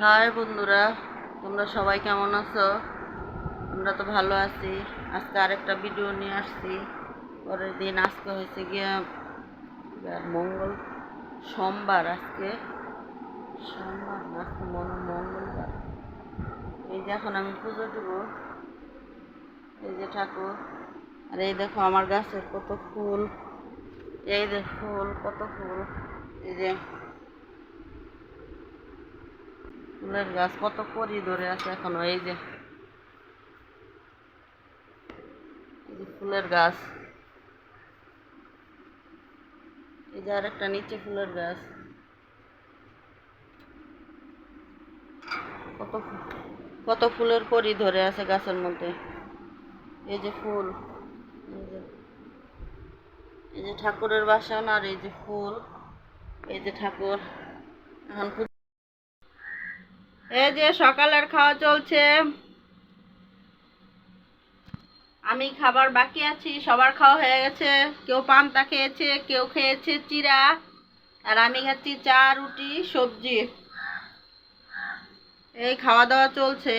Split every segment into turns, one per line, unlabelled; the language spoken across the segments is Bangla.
হাই বন্ধুরা, তোমরা সবাই কেমন আছো? আমরা তো ভালো আছি। আজকে আরেকটা ভিডিও নিয়ে আসছি। পরের দিন আজকে হয়েছে গিয়ে মঙ্গল সোমবার। আজকে সোমবার না, আজকে মঙ্গলবার। এই যে এখন আমি পুজো দেবো। এই যে ঠাকুর, আর এই দেখো আমার গাছের কত ফুল। এই যে ফুল, কত ফুল। এই যে ফুলের গাছ কত কড়ি ধরে আছে এখনো। এই যে ফুলের গাছ। এই যে আরেকটা নিচে ফুলের গাছ। কত কত ফুলের কড়ি ধরে আছে গাছের মধ্যে। এই যে ফুল, এই যে ঠাকুরের বাসন, আর এই যে ফুল। এই যে ঠাকুর এখন এই যে সকালের খাওয়া চলছে। আমি খাবার বাকি আছি, সবার খাওয়া হয়ে গেছে। কেউ পান্তা খেয়েছে, কেউ খেয়েছে চিড়া, আর আমি খাচ্ছি চা, রুটি, সবজি। এই খাওয়া দাওয়া চলছে।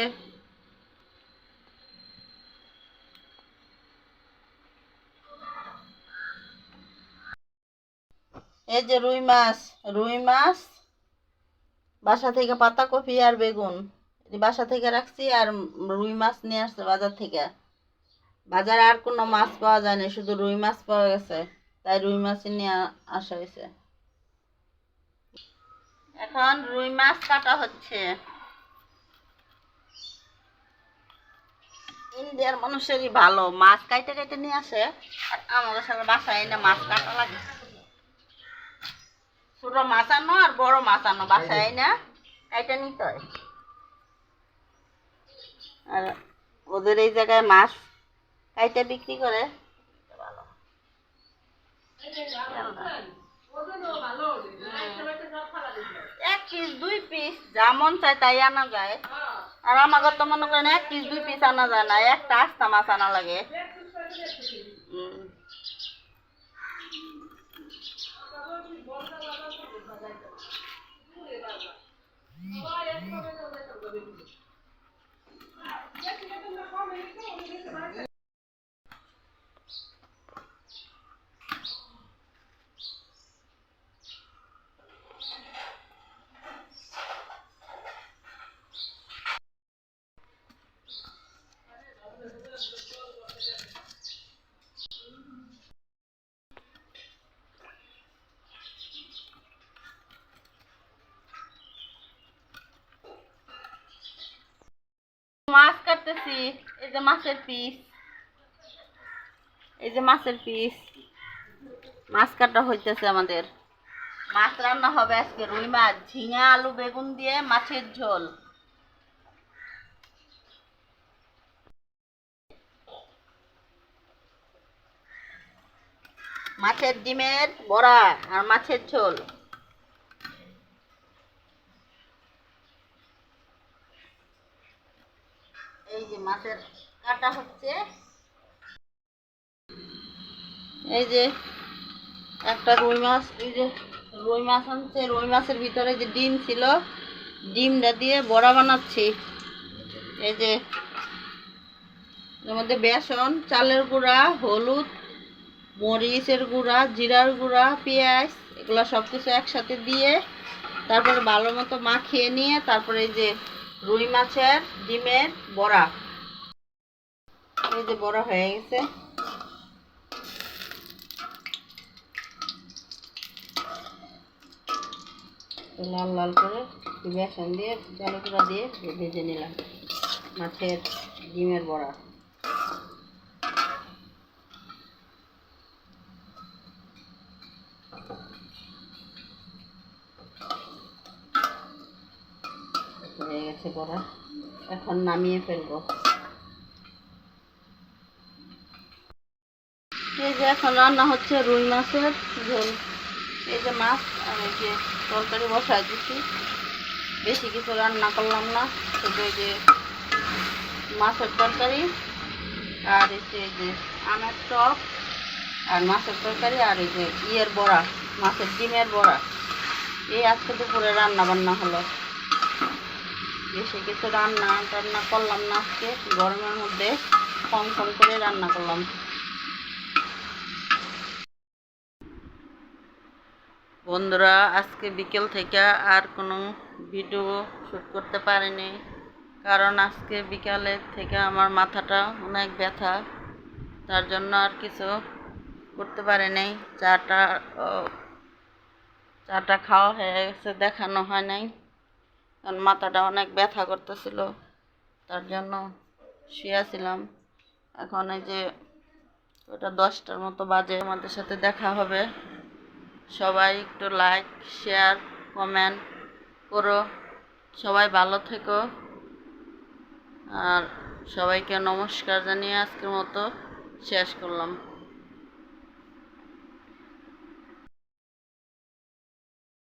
এই যে রুই মাছ, রুই মাছ বাসা থেকে, পাতাকপি আর বেগুন বাসা থেকে রাখছি, আর রুই মাছ নিয়ে আসছে বাজার থেকে। বাজারে আর কোনো মাছ পাওয়া যায় না, শুধু রুই মাছ পাওয়া গেছে, তাই রুই মাছ নিয়ে আসা হয়েছে। এখন রুই মাছ কাটা হচ্ছে। ইন্ডিয়ার মানুষেরই ভালো, মাছ কাইটে কাইটে নিয়ে আসে, আর আমাদের সাথে বাসায় এনে মাছ কাটা লাগে। ছোট মাছ আনো আর বড় মাছ আনো, বাসায় এনে কাইটে নিতে হয়। আর ওদের এই জায়গায় মাছ কাইটে বিক্রি করে। ভালো 1 পিস 2 পিস যা মন চায় তাই আনা যায়। আর আমাকে তো মনে করেন 1 পিস 2 পিস আনা যায় না, একটা আস্তা মাছ আনা লাগে। মাছ কাটতেছি। এই যে মাছের পিস, এই যে মাছের পিস, মাছ কাটা হইতেছে আমাদের। মাছ রান্না হবে আজকে, রুই মাছ, ঝিঙা, আলু, বেগুন দিয়ে মাছের ঝোল। মাছের ডিমের বড়া আর মাছের ঝোল। এই যে মাছের কাটা হচ্ছে। এই যে একটা রুই মাছ, এই যে রুই মাছ আনছে, রুই মাছের ভিতরে যে ডিম ছিল, ডিমটা দিয়ে বড়া বানাচ্ছি। এই যে এর মধ্যে বেসন, চালের গুঁড়া, হলুদ, মরিচের গুঁড়া, জিরার গুঁড়া, পেঁয়াজ, এগুলো সব কিছু একসাথে দিয়ে তারপরে ভালো মতো মাখিয়ে নিয়ে তারপরে এই যে রুই মাছের ডিমের বড়া। এই যে বড়া হয়ে গেছে। লাল লাল করে বেসন দিয়ে, চালের গুঁড়া দিয়ে ভেজে নিলাম মাছের ডিমের বড়া। হয়ে গেছে বড়া, এখন নামিয়ে ফেলবো। এই যে এখন রান্না হচ্ছে রুই মাছের ঝোল। এই যে মাছ, আর এই যে তরকারি বসাই দিচ্ছি। বেশি কিছু রান্না করলাম না, শুধু এই যে মাছের তরকারি, আর এই যে আমের টক, আর মাছের তরকারি, আর এই যে ইয়ের বড়া, মাছের ডিমের বড়া। এই আজকে দুপুরে রান্না বান্না হলো। বেশি কিছু রান্না টান্না করলাম না, আজকে গরমের মধ্যে কম কম করে রান্না করলাম। বন্ধুরা, আজকে বিকেল থেকে আর কোনো ভিডিও শ্যুট করতে পারিনি, কারণ আজকে বিকালের থেকে আমার মাথাটা অনেক ব্যথা, তার জন্য আর কিছু করতে পারিনি। চাটা খাওয়া হয়ে গেছে, দেখানো হয় নাই, কারণ মাথাটা অনেক ব্যথা করতেছিল, তার জন্য শুয়েছিলাম। এখন এই যে ওটা 10টার মতো বাজে, আমাদের সাথে দেখা হবে। সবাই একটু লাইক, শেয়ার, কমেন্ট করো। সবাই ভালো থেকো, আর সবাইকে নমস্কার জানিয়ে আজকের মতো শেষ করলাম।